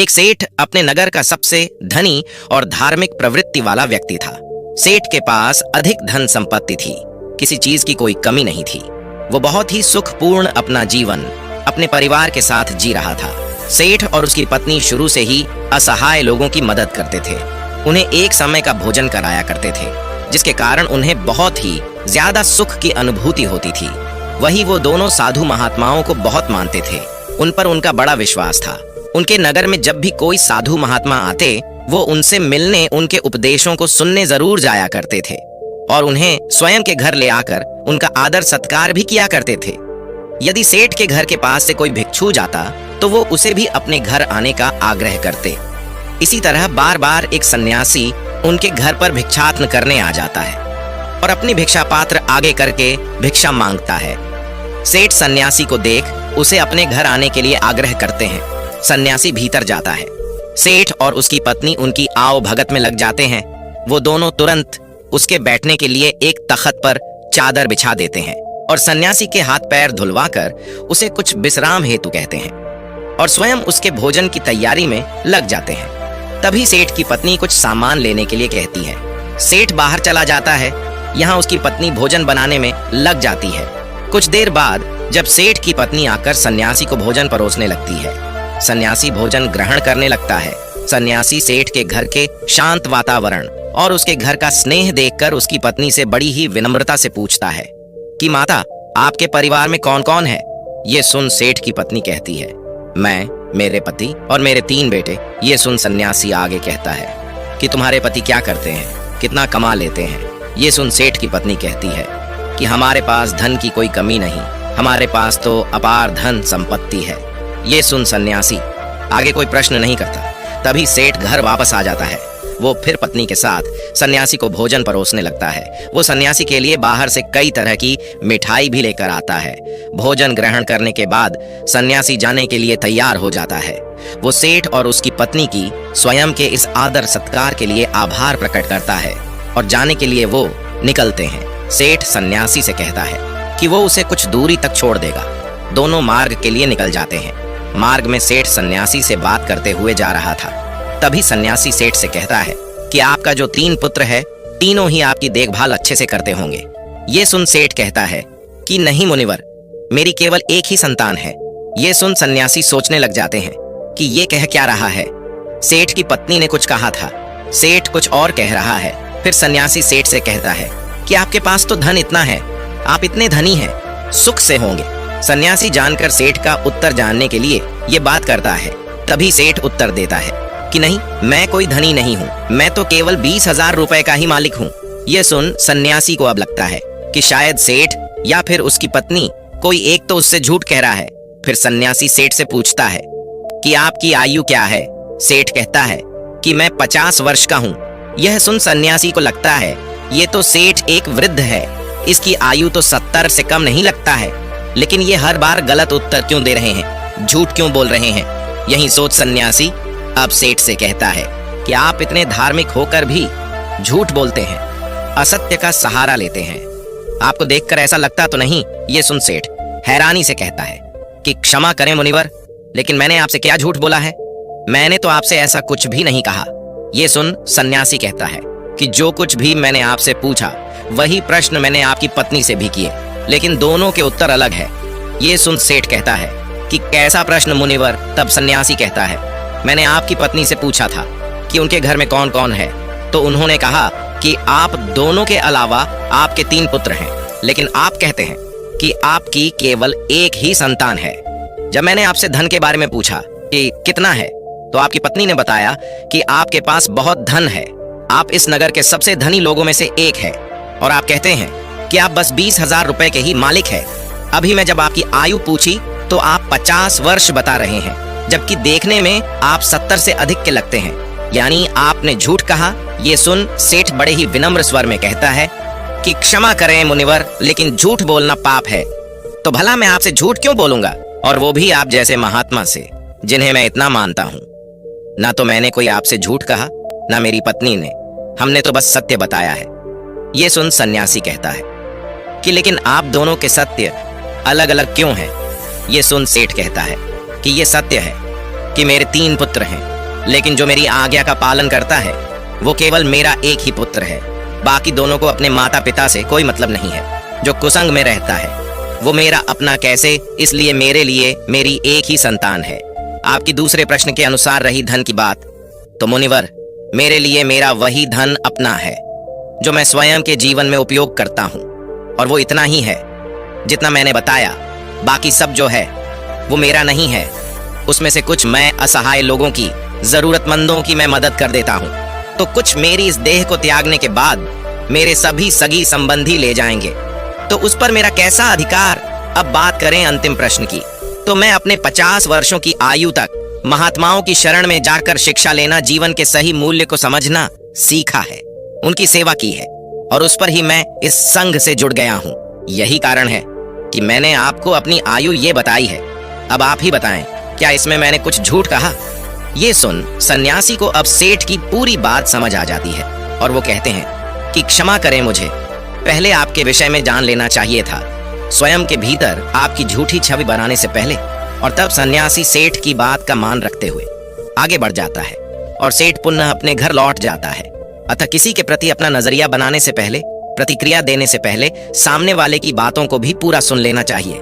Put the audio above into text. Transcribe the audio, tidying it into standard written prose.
एक सेठ अपने नगर का सबसे धनी और धार्मिक प्रवृत्ति वाला व्यक्ति था। सेठ के पास अधिक धन संपत्ति थी, किसी चीज की कोई कमी नहीं थी। वो बहुत ही सुखपूर्ण अपना जीवन अपने परिवार के साथ जी रहा था। सेठ और उसकी पत्नी शुरू से ही असहाय लोगों की मदद करते थे। उन्हें एक समय का भोजन कराया करते थे, जिसके कारण उन्हें बहुत ही ज्यादा सुख की अनुभूति होती थी। वही वो दोनों साधु महात्माओं को बहुत मानते थे। उन पर उनका बड़ा विश्वास था। उनके नगर में जब भी कोई साधु महात्मा आते, वो उनसे मिलने, उनके उपदेशों को सुनने जरूर जाया करते थे और उन्हें स्वयं के घर ले आकर उनका आदर सत्कार भी किया करते थे। यदि सेठ के घर के पास से कोई भिक्षु जाता तो वो उसे भी अपने घर आने का आग्रह करते। इसी तरह बार बार एक सन्यासी उनके घर पर भिक्षाटन करने आ जाता है और अपनी भिक्षा पात्र आगे करके भिक्षा मांगता है। सेठ सन्यासी को देख उसे अपने घर आने के लिए आग्रह करते हैं। सन्यासी भीतर जाता है। सेठ और उसकी पत्नी उनकी आओ भगत में लग जाते हैं। वो दोनों तुरंत उसके बैठने के लिए एक तख्त पर चादर बिछा देते हैं और सन्यासी के हाथ पैर धुलवाकर उसे कुछ विश्राम हेतु कहते हैं और स्वयं उसके भोजन की तैयारी में लग जाते हैं। तभी सेठ की पत्नी कुछ सामान लेने के लिए कहती है। सेठ बाहर चला जाता है। यहाँ उसकी पत्नी भोजन बनाने में लग जाती है। कुछ देर बाद जब सेठ की पत्नी आकर सन्यासी को भोजन परोसने लगती है, सन्यासी भोजन ग्रहण करने लगता है। सन्यासी सेठ के घर के शांत वातावरण और उसके घर का स्नेह देखकर उसकी पत्नी से बड़ी ही विनम्रता से पूछता है कि माता, आपके परिवार में कौन कौन है? ये सुन सेठ की पत्नी कहती है, मैं, मेरे पति और मेरे 3 बेटे। ये सुन सन्यासी आगे कहता है कि तुम्हारे पति क्या करते हैं, कितना कमा लेते हैं? ये सुन सेठ की पत्नी कहती है कि हमारे पास धन की कोई कमी नहीं, हमारे पास तो अपार धन संपत्ति है। ये सुन सन्यासी आगे कोई प्रश्न नहीं करता। तभी सेठ घर वापस आ जाता है। वो फिर पत्नी के साथ सन्यासी को भोजन परोसने लगता है। वो सन्यासी के लिए बाहर से कई तरह की मिठाई भी लेकर आता है। भोजन ग्रहण करने के बाद सन्यासी जाने के लिए तैयार हो जाता है। वो सेठ और उसकी पत्नी की स्वयं के इस आदर सत्कार के लिए आभार प्रकट करता है और जाने के लिए वो निकलते हैं। सेठ सन्यासी से कहता है कि वो उसे कुछ दूरी तक छोड़ देगा। दोनों मार्ग के लिए निकल जाते हैं। मार्ग में सेठ सन्यासी से बात करते हुए जा रहा था। तभी सन्यासी सेठ से कहता है कि आपका जो 3 पुत्र है, तीनों ही आपकी देखभाल अच्छे से करते होंगे। ये सुन सेठ कहता है कि नहीं मुनिवर, मेरी केवल एक ही संतान है। ये सुन सन्यासी सोचने लग जाते हैं कि ये कह क्या रहा है। सेठ की पत्नी ने कुछ कहा था, सेठ कुछ और कह रहा है। फिर सन्यासी सेठ से कहता है कि आपके पास तो धन इतना है, आप इतने धनी हैं, सुख से होंगे। सन्यासी जानकर सेठ का उत्तर जानने के लिए ये बात करता है। तभी सेठ उत्तर देता है कि नहीं, मैं कोई धनी नहीं हूँ, मैं तो केवल 20,000 रुपए का ही मालिक हूँ। ये सुन सन्यासी को अब लगता है कि शायद सेठ या फिर उसकी पत्नी कोई एक तो उससे झूठ कह रहा है। फिर सन्यासी सेठ से पूछता है कि आपकी आयु क्या है? सेठ कहता है कि मैं 50 वर्ष का हूँ। यह सुन सन्यासी को लगता है ये तो सेठ एक वृद्ध है, इसकी आयु तो 70 से कम नहीं लगता है। लेकिन ये हर बार गलत उत्तर क्यों दे रहे हैं, झूठ क्यों बोल रहे हैं? यही सोच सन्यासी अब सेठ से कहता है कि आप इतने धार्मिक होकर भी झूठ बोलते हैं, असत्य का सहारा लेते हैं। आपको देखकर ऐसा लगता तो नहीं? ये सुन सेठ हैरानी से कहता है कि क्षमा करें मुनिवर, लेकिन मैंने आपसे क्या झूठ बोला है? मैंने तो आपसे ऐसा कुछ भी नहीं कहा। ये सुन सन्यासी कहता है कि जो कुछ भी मैंने आपसे पूछा वही प्रश्न मैंने आपकी पत्नी से भी किए, लेकिन दोनों के उत्तर अलग है। ये सुन सेठ कहता है कि कैसा प्रश्न मुनिवर? तब सन्यासी कहता है, मैंने आपकी पत्नी से पूछा था कि उनके घर में कौन कौन है, तो उन्होंने कहा कि आप दोनों के अलावा आपके 3 पुत्र हैं, लेकिन आप कहते हैं कि आपकी केवल एक ही संतान है। जब मैंने आपसे धन के बारे में पूछा कि कितना है, तो आपकी पत्नी ने बताया कि आपके पास बहुत धन है, आप इस नगर के सबसे धनी लोगों में से एक है, और आप कहते हैं कि आप बस 20,000 रुपए के ही मालिक है। अभी मैं जब आपकी आयु पूछी तो आप 50 वर्ष बता रहे हैं, जबकि देखने में आप 70 से अधिक के लगते हैं, यानी आपने झूठ कहा। ये सुन सेठ बड़े ही विनम्र स्वर में कहता है कि क्षमा करें मुनिवर, लेकिन झूठ बोलना पाप है। तो भला मैं आपसे झूठ क्यों बोलूंगा, और वो भी आप जैसे महात्मा से, जिन्हें मैं इतना मानता हूँ। ना तो मैंने कोई आपसे झूठ कहा, ना मेरी पत्नी ने, हमने तो बस सत्य बताया है। ये सुन सन्यासी कहता है कि लेकिन आप दोनों के सत्य अलग अलग क्यों हैं? ये सुन सेठ कहता है कि ये सत्य है कि मेरे 3 पुत्र हैं, लेकिन जो मेरी आज्ञा का पालन करता है वो केवल मेरा एक ही पुत्र है। बाकी दोनों को अपने माता पिता से कोई मतलब नहीं है। जो कुसंग में रहता है वो मेरा अपना कैसे, इसलिए मेरे लिए मेरी एक ही संतान है। आपकी दूसरे प्रश्न के अनुसार रही धन की बात, तो मुनिवर, मेरे लिए मेरा वही धन अपना है जो मैं स्वयं के जीवन में उपयोग करता हूं, और वो इतना ही है जितना मैंने बताया। बाकी सब जो है वो मेरा नहीं है। उसमें से कुछ मैं असहाय लोगों की, जरूरतमंदों की मैं मदद कर देता हूं, तो कुछ मेरी इस देह को त्यागने के बाद मेरे सभी सगी संबंधी ले जाएंगे, तो उस पर मेरा कैसा अधिकार। अब बात करें अंतिम प्रश्न की, तो मैं अपने 50 वर्षों की आयु तक महात्माओं की शरण में जाकर शिक्षा लेना, जीवन के सही मूल्य को समझना सीखा है, उनकी सेवा की है, और उस पर ही मैं इस संघ से जुड़ गया हूं। यही कारण है कि मैंने आपको अपनी आयु ये बताई है। अब आप ही बताएं, क्या इसमें मैंने कुछ झूठ कहा? ये सुन सन्यासी को अब सेठ की पूरी बात समझ आ जाती है, और वो कहते हैं कि क्षमा करें, मुझे पहले आपके विषय में जान लेना चाहिए था, स्वयं के भीतर आपकी झूठी छवि बनाने से पहले। और तब सन्यासी सेठ की बात का मान रखते हुए आगे बढ़ जाता है, और सेठ पुनः अपने घर लौट जाता है। अतः किसी के प्रति अपना नजरिया बनाने से पहले, प्रतिक्रिया देने से पहले सामने वाले की बातों को भी पूरा सुन लेना चाहिए।